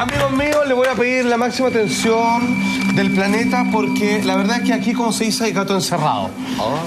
Amigos míos, le voy a pedir la máxima atención del planeta porque la verdad es que aquí, como se dice, hay gato encerrado.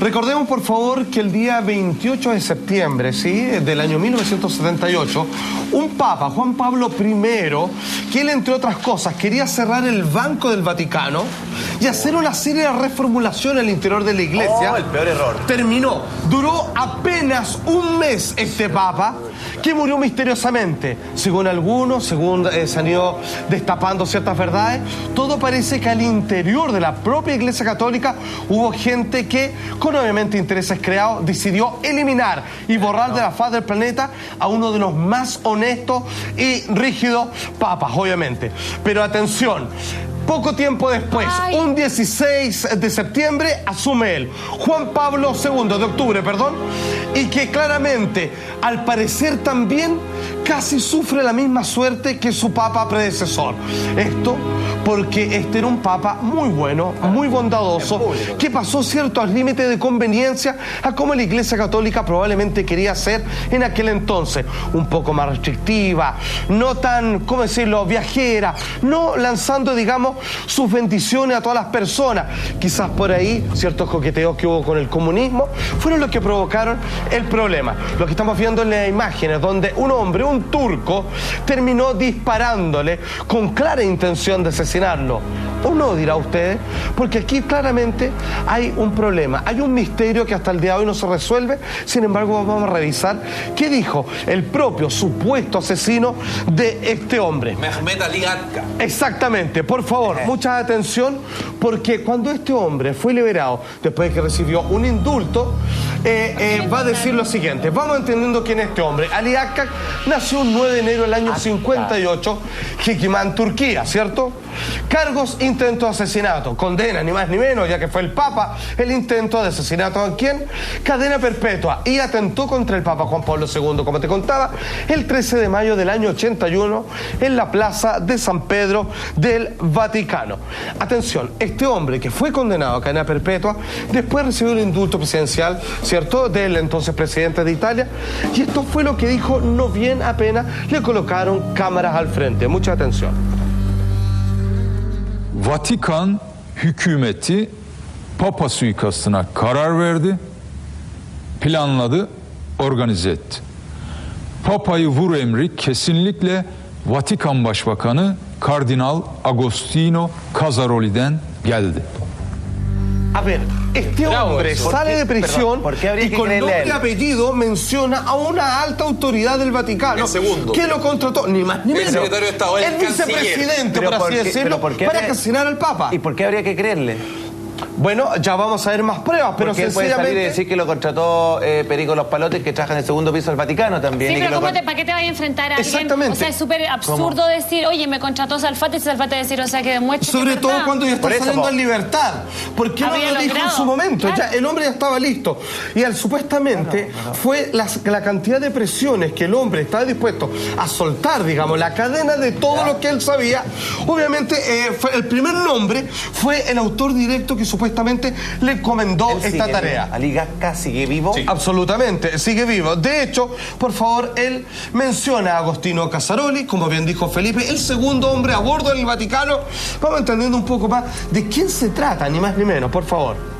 Recordemos, por favor, que el día 28 de septiembre, ¿sí?, del año 1978, un papa, Juan Pablo I, que él, entre otras cosas, quería cerrar el Banco del Vaticano y hacer una serie de reformulaciones al interior de la iglesia. El peor error. Terminó. Duró apenas un mes este papa, que murió misteriosamente. Según algunos, según se han ido destapando ciertas verdades, todo parece que al interior de la propia Iglesia Católica hubo gente que, con obviamente intereses creados, decidió eliminar y borrar de la faz del planeta a uno de los más honestos y rígidos papas, obviamente. Pero atención, poco tiempo después, un 16 de septiembre, asume él, Juan Pablo II, de octubre, perdón, y que claramente, al parecer también, casi sufre la misma suerte que su papa predecesor. Esto porque este era un papa muy bueno, muy bondadoso, que pasó ciertos límites de conveniencia a como la Iglesia Católica probablemente quería ser en aquel entonces. Un poco más restrictiva, no tan, ¿cómo decirlo?, viajera, no lanzando, digamos, sus bendiciones a todas las personas. Quizás por ahí ciertos coqueteos que hubo con el comunismo fueron los que provocaron el problema. Lo que estamos viendo en las imágenes, donde un hombre, un turco, terminó disparándole con clara intención de asesinarlo. ¿O no, dirá usted? Porque aquí claramente hay un problema, hay un misterio que hasta el día de hoy no se resuelve. Sin embargo, vamos a revisar qué dijo el propio supuesto asesino de este hombre. Mehmet Ali Akka. Exactamente, por favor, mucha atención, porque cuando este hombre fue liberado, después de que recibió un indulto, va a decir lo siguiente. Vamos entendiendo quién es este hombre. Ali Akka nació un 9 de enero del año 58, Hikimán, Turquía, ¿cierto? Cargos, intento de asesinato, condena ni más ni menos, ya que fue el Papa, el intento de asesinato a quién, cadena perpetua, y atentó contra el Papa Juan Pablo II, como te contaba, el 13 de mayo del año 81 en la plaza de San Pedro del Vaticano. Atención, este hombre que fue condenado a cadena perpetua, después recibió el indulto presidencial, ¿cierto?, del entonces presidente de Italia, y esto fue lo que dijo, no bien apenas le colocaron cámaras al frente. Mucha atención. Vatikan hükümeti Papa suikastına karar verdi, planladı, organize etti. Papa'yı vur emri kesinlikle Vatikan Başbakanı Kardinal Agostino Casaroli'den geldi. A ver, este hombre sale de prisión y con nombre y apellido menciona a una alta autoridad del Vaticano que lo contrató, ni más ni menos, el secretario de Estado, el vicepresidente, por así decirlo, para asesinar al Papa. ¿Y por qué habría que creerle? Bueno, ya vamos a ver más pruebas, pero porque él puede salir y decir que lo contrató Perico Los Palotes, que trabaja en el segundo piso del Vaticano también. Sí, pero ¿para qué te vayas a enfrentar a alguien? Exactamente. O sea, es súper absurdo decir, oye, me contrató Salfate, y Salfate decir, o sea, que demuestre. Sobre todo cuando ya está saliendo en libertad. ¿Por qué no lo dijo en su momento? Claro. Ya el hombre ya estaba listo. Y supuestamente fue la cantidad de presiones que el hombre estaba dispuesto a soltar, digamos, la cadena de todo lo que él sabía. Obviamente, el primer nombre fue el autor directo que supuestamente le encomendó esta tarea. ¿Ali Akka sigue vivo? Sí. Absolutamente, sigue vivo. De hecho, por favor, él menciona a Agostino Casaroli, como bien dijo Felipe, el segundo hombre a bordo del Vaticano. Vamos entendiendo un poco más de quién se trata, ni más ni menos, por favor.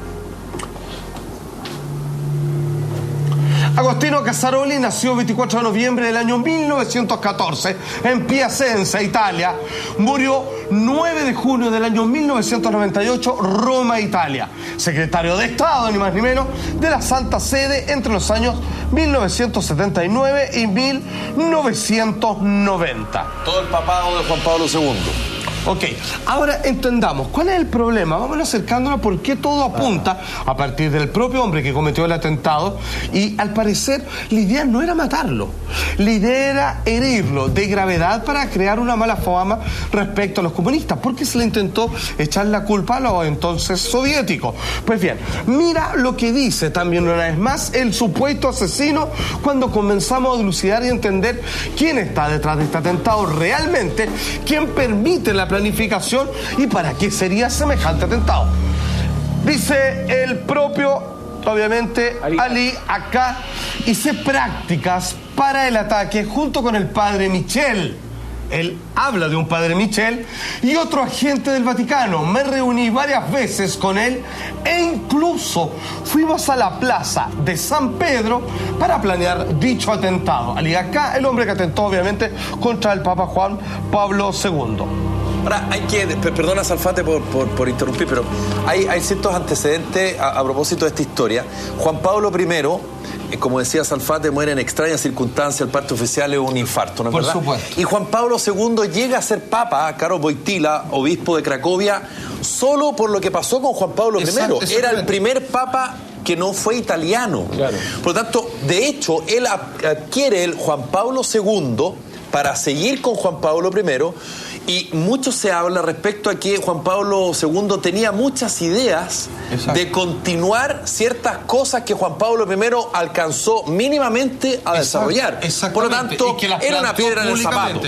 Agostino Casaroli nació el 24 de noviembre del año 1914 en Piacenza, Italia. Murió 9 de junio del año 1998, Roma, Italia. Secretario de Estado, ni más ni menos, de la Santa Sede entre los años 1979 y 1990. Todo el papado de Juan Pablo II. Ok, ahora entendamos, ¿cuál es el problema? Vamos acercándonos por qué todo apunta a partir del propio hombre que cometió el atentado y al parecer la idea no era matarlo, la idea era herirlo de gravedad para crear una mala fama respecto a los comunistas, porque se le intentó echar la culpa a los entonces soviéticos. Pues bien, mira lo que dice también una vez más el supuesto asesino cuando comenzamos a dilucidar y entender quién está detrás de este atentado realmente, quién permite la planificación y para qué sería semejante atentado. Dice el propio, obviamente, Ali Akka, hice prácticas para el ataque junto con el padre Michel. Él habla de un padre Michel y otro agente del Vaticano. Me reuní varias veces con él e incluso fuimos a la plaza de San Pedro para planear dicho atentado. Al acá, el hombre que atentó obviamente contra el Papa Juan Pablo II. Ahora, hay que, perdona Salfate por interrumpir, pero hay ciertos antecedentes a propósito de esta historia. Juan Pablo I, como decía Salfate, muere en extrañas circunstancias, el parte oficial es un infarto, ¿no es verdad? Por supuesto. Y Juan Pablo II llega a ser papa, Karol Wojtyła, obispo de Cracovia, solo por lo que pasó con Juan Pablo I. Era el primer papa que no fue italiano. Claro. Por lo tanto, de hecho, él adquiere el Juan Pablo II para seguir con Juan Pablo I. Y mucho se habla respecto a que Juan Pablo II tenía muchas ideas de continuar ciertas cosas que Juan Pablo I alcanzó mínimamente a desarrollar. Por lo tanto, era una piedra en el zapato.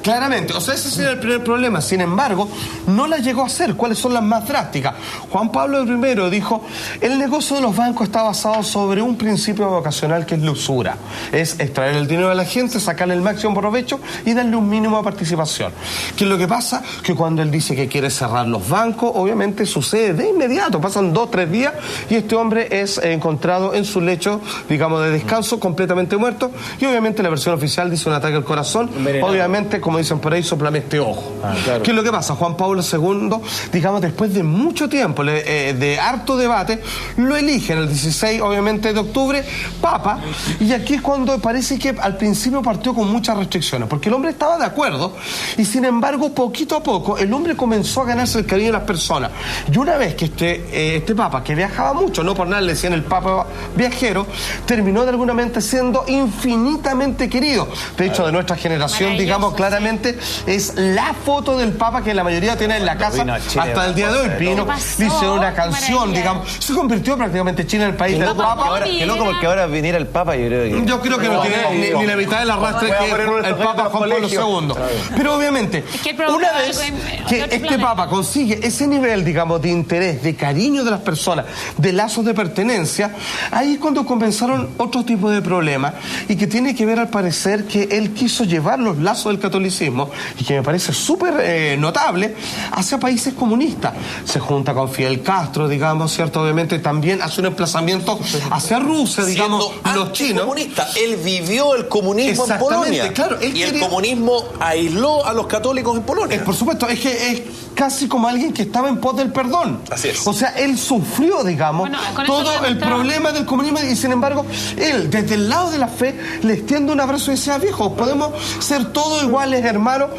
Claramente, o sea, ese sería el primer problema. Sin embargo, no la llegó a hacer. ¿Cuáles son las más drásticas? Juan Pablo I dijo, el negocio de los bancos está basado sobre un principio vocacional que es la usura. Es extraer el dinero de la gente, sacarle el máximo provecho y darle un mínimo de participación. ¿Qué es lo que pasa? Que cuando él dice que quiere cerrar los bancos, obviamente sucede de inmediato, pasan 2-3 días y este hombre es encontrado en su lecho, digamos, de descanso, completamente muerto, y obviamente la versión oficial dice un ataque al corazón, obviamente, como dicen por ahí, soplame este ojo. Claro. ¿Qué es lo que pasa? Juan Pablo II, digamos, después de mucho tiempo, de harto debate, lo eligen el 16, obviamente, de octubre, papa, y aquí es cuando parece que al principio partió con muchas restricciones, porque el hombre estaba de acuerdo, y sin embargo, poquito a poco, el hombre comenzó a ganarse el cariño de las personas. Y una vez que este papa, que viajaba mucho, no por nada le decían el papa viajero, terminó de alguna manera siendo infinitamente querido. De hecho, de nuestra generación, digamos, claramente, es la foto del papa que la mayoría tiene en la casa hasta el día de hoy. Vino, dice una canción, digamos, se convirtió prácticamente Chile en el país del papa. Qué loco, porque ahora viniera el papa, yo creo que no tiene ni la mitad del arrastre que el papa Juan Pablo II. Pero obviamente, una vez que este papa consigue ese nivel, digamos, de interés, de cariño de las personas, de lazos de pertenencia, ahí es cuando comenzaron otro tipo de problemas, y que tiene que ver, al parecer, que él quiso llevar los lazos del catolicismo, y que me parece súper notable, hacia países comunistas. Se junta con Fidel Castro, digamos, ¿cierto? Obviamente también hace un emplazamiento hacia Rusia, digamos, los chinos. Comunista. Él vivió el comunismo en Polonia. Claro, el comunismo aisló a los católicos en Polonia. Por supuesto, es que es casi como alguien que estaba en pos del perdón. Así es. O sea, él sufrió, digamos, todo el problema del comunismo, y sin embargo, él, desde el lado de la fe, le extiende un abrazo y decía, viejos, podemos ser todos iguales, hermanos,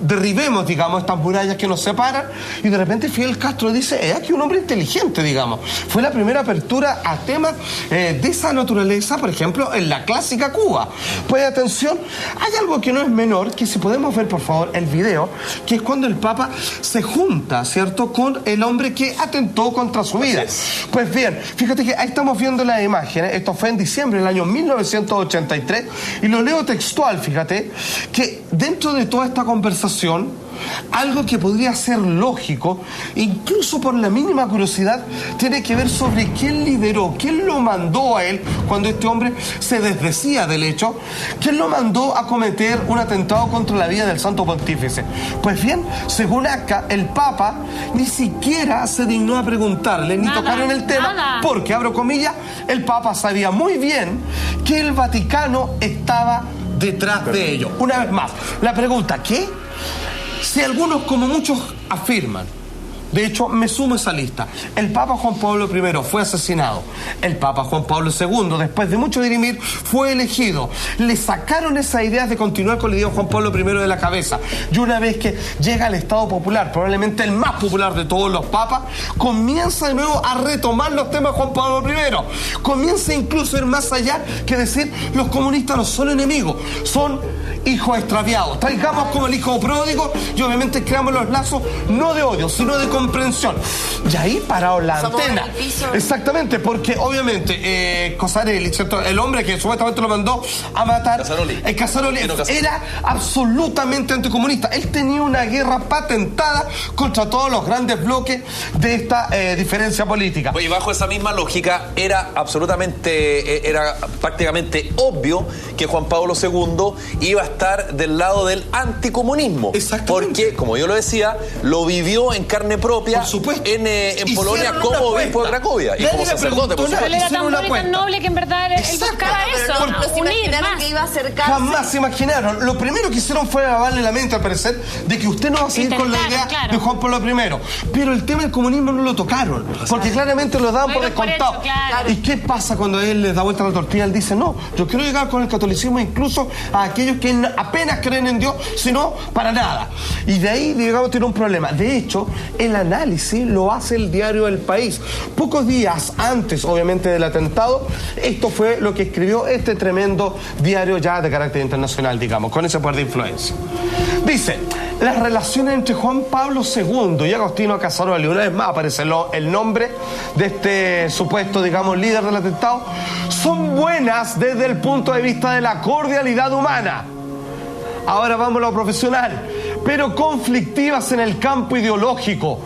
derribemos, digamos, estas murallas que nos separan. Y de repente Fidel Castro dice, aquí un hombre inteligente, digamos. Fue la primera apertura a temas de esa naturaleza, por ejemplo, en la clásica Cuba. Pues atención, hay algo que no es menor, que si podemos ver, por favor, el video, que es cuando el Papa se junta, ¿cierto?, con el hombre que atentó contra su vida. Pues bien, fíjate que ahí estamos viendo las imágenes. Esto fue en diciembre del año 1983, y lo leo textual. Fíjate que dentro de toda esta conversación, algo que podría ser lógico, incluso por la mínima curiosidad, tiene que ver sobre quién lideró, quién lo mandó a él, cuando este hombre se desdecía del hecho, quién lo mandó a cometer un atentado contra la vida del Santo Pontífice. Pues bien, según acá, el Papa ni siquiera se dignó a preguntarle, ni tocaron el tema, porque, abro comillas, el Papa sabía muy bien que el Vaticano estaba detrás de ello. Una vez más, la pregunta, ¿qué? Si algunos, como muchos, afirman, de hecho, me sumo a esa lista, el Papa Juan Pablo I fue asesinado, el Papa Juan Pablo II, después de mucho dirimir, fue elegido, le sacaron esas ideas de continuar con la idea de Juan Pablo I de la cabeza, y una vez que llega al Estado popular, probablemente el más popular de todos los papas, comienza de nuevo a retomar los temas de Juan Pablo I, comienza incluso a ir más allá que decir, los comunistas no son enemigos, son hijos extraviados, traigamos como el hijo pródigo, y obviamente creamos los lazos no de odio, sino de comprensión. Y ahí parado la antena. Exactamente, porque obviamente Cosarelli, ¿cierto?, el hombre que supuestamente lo mandó a matar, Casaroli era absolutamente anticomunista. Él tenía una guerra patentada contra todos los grandes bloques de esta diferencia política. Oye, bajo esa misma lógica, era prácticamente obvio que Juan Pablo II iba a estar estar del lado del anticomunismo. Porque, como yo lo decía, lo vivió en carne propia en Polonia como obispo de Cracovia y como sacerdote, por supuesto. Él era tan bueno y tan noble que en verdad él buscaba eso. No se imaginaron que iba a acercarse. Jamás se imaginaron. Lo primero que hicieron fue lavarle la mente, al parecer, de que usted no va a seguir con la idea de Juan Pablo I. Pero el tema del comunismo no lo tocaron, porque claramente lo daban por descontado. ¿Y qué pasa cuando él les da vuelta la tortilla? Él dice, no, yo quiero llegar con el catolicismo incluso a aquellos que apenas creen en Dios, sino para nada. Y de ahí, digamos, tiene un problema. De hecho, el análisis lo hace el diario El País. Pocos días antes, obviamente, del atentado, esto fue lo que escribió este tremendo diario ya de carácter internacional, digamos, con ese poder de influencia. Dice, las relaciones entre Juan Pablo II y Agostino Casaroli, una vez más aparece el nombre de este supuesto, digamos, líder del atentado, son buenas desde el punto de vista de la cordialidad humana. Ahora vamos a lo profesional, pero conflictivas en el campo ideológico.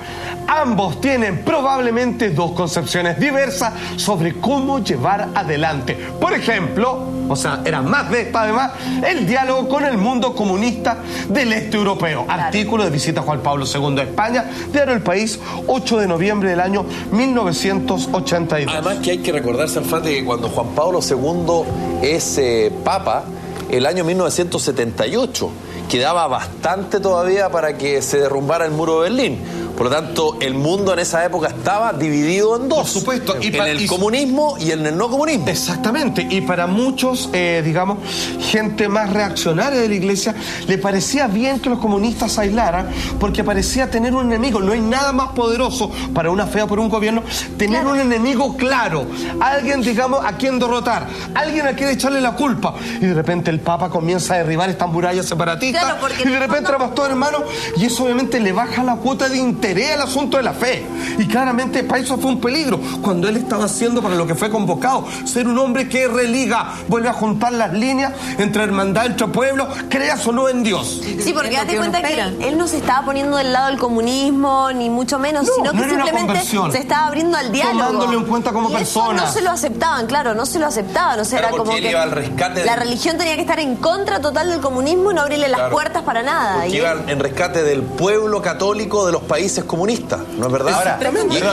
Ambos tienen probablemente dos concepciones diversas sobre cómo llevar adelante. Por ejemplo, o sea, era más de esta además, el diálogo con el mundo comunista del este europeo. Artículo de visita a Juan Pablo II a España, diario El País, 8 de noviembre del año 1982. Además que hay que recordar, Salfate, que cuando Juan Pablo II es papa, el año 1978, quedaba bastante todavía para que se derrumbara el muro de Berlín. Por lo tanto, el mundo en esa época estaba dividido en dos. Por supuesto. En el comunismo y en el no comunismo. Exactamente. Y para muchos, digamos, gente más reaccionaria de la iglesia, le parecía bien que los comunistas se aislaran porque parecía tener un enemigo. No hay nada más poderoso para una fe o para un gobierno tener un enemigo claro. Alguien, digamos, a quien derrotar. Alguien a quien echarle la culpa. Y de repente el Papa comienza a derribar estas murallas separatistas. Claro, porque y de repente éramos todos hermanos. Y eso obviamente le baja la cuota de interés al asunto de la fe. Y claramente para eso fue un peligro cuando él estaba haciendo para lo que fue convocado, ser un hombre que religa, vuelve a juntar las líneas entre hermandad, entre pueblos, creas o no en Dios. Sí, porque date cuenta que él no se estaba poniendo del lado del comunismo, ni mucho menos, sino que simplemente se estaba abriendo al diálogo. Tomándolo en cuenta como persona. No se lo aceptaban, claro, no se lo aceptaban. O sea, era como que iba al rescate la religión tenía que estar en contra total del comunismo y no abrirle las puertas para nada. Porque iba en rescate del pueblo católico de los países comunistas, ¿no es verdad? Ahora,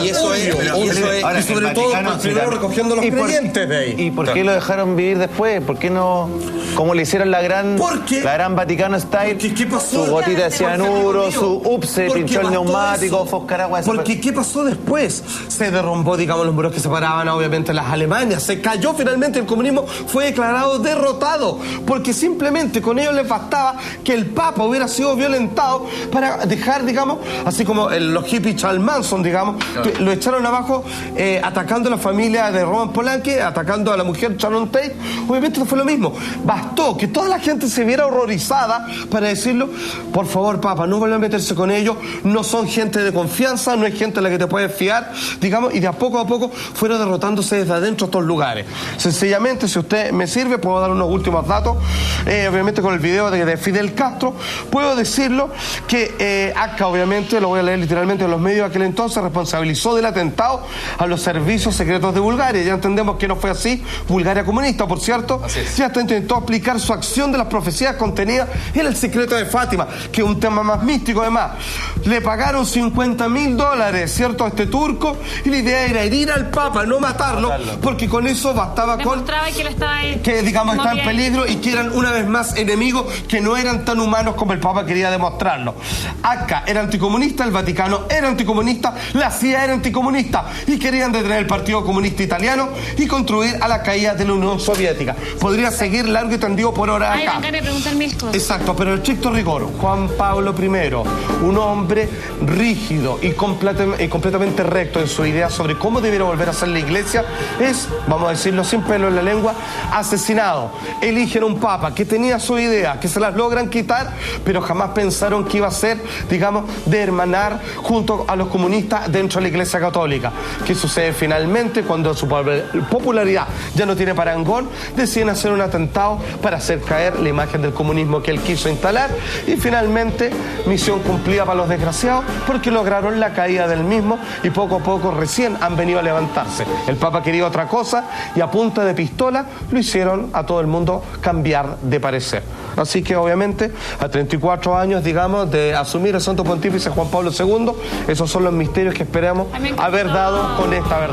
y eso es y sobre todo primero recogiendo los creyentes de ahí. ¿Y por qué lo dejaron vivir después? ¿Por qué no, como le hicieron la gran Vaticano Style, su gotita de cianuro, su se pinchó el neumático, Foscaragua? Porque ¿qué pasó después? Se derrumbó, digamos, los muros que separaban obviamente las Alemanias, se cayó finalmente, el comunismo fue declarado derrotado, porque simplemente con ello les bastaba que el Papa hubiera sido violentado para dejar, digamos, así como los hippies Charles Manson, digamos, que lo echaron abajo atacando a la familia de Roman Polanski, atacando a la mujer Sharon Tate. Obviamente no fue lo mismo. Bastó que toda la gente se viera horrorizada para decirlo, por favor, Papa, no vuelvan a meterse con ellos, no son gente de confianza, no es gente a la que te puedes fiar, digamos, y de a poco fueron derrotándose desde adentro estos lugares. Sencillamente, si usted me sirve, puedo dar unos últimos datos, obviamente con el video de Fidel Castro, puedo decirlo que acá, obviamente, lo voy a leer literalmente, en los medios de aquel entonces, responsabilizó del atentado a los servicios secretos de Bulgaria. Ya entendemos que no fue así, Bulgaria comunista, por cierto, ya intentó aplicar su acción de las profecías contenidas en el secreto de Fátima, que es un tema más místico además. Le pagaron $50.000, ¿cierto?, a este turco, y la idea era herir al Papa, no matarlo, porque con eso bastaba con que él estaba ahí, que digamos está en peligro y que eran una vez más enemigos que no eran tan humanos como el Papa quería demostrarlo. Acá era anticomunista, el Vaticano era anticomunista, la CIA era anticomunista y querían detener el Partido Comunista Italiano y contribuir a la caída de la Unión Soviética. Podría seguir largo y tendido por horas acá. Exacto, pero en estricto rigor, Juan Pablo I, un hombre rígido y completamente recto en su idea sobre cómo debiera volver a ser la iglesia, es, vamos a decirlo sin pelo en la lengua, asesinado. Eligen un papa que tenía su idea, que se las logran quitar, pero jamás pensaron que iba a ser, digamos, de hermanar junto a los comunistas dentro de la Iglesia Católica. ¿Qué sucede finalmente? Cuando su popularidad ya no tiene parangón, deciden hacer un atentado para hacer caer la imagen del comunismo que él quiso instalar, y finalmente misión cumplida para los desgraciados, porque lograron la caída del mismo y poco a poco recién han venido a levantarse. El Papa quería otra cosa y a punta de pistola lo hicieron a todo el mundo cambiar de parecer. Así que obviamente a 34 años, digamos, de asumir el Santo Pontífice Juan Pablo II, esos son los misterios que esperamos haber dado con esta verdad.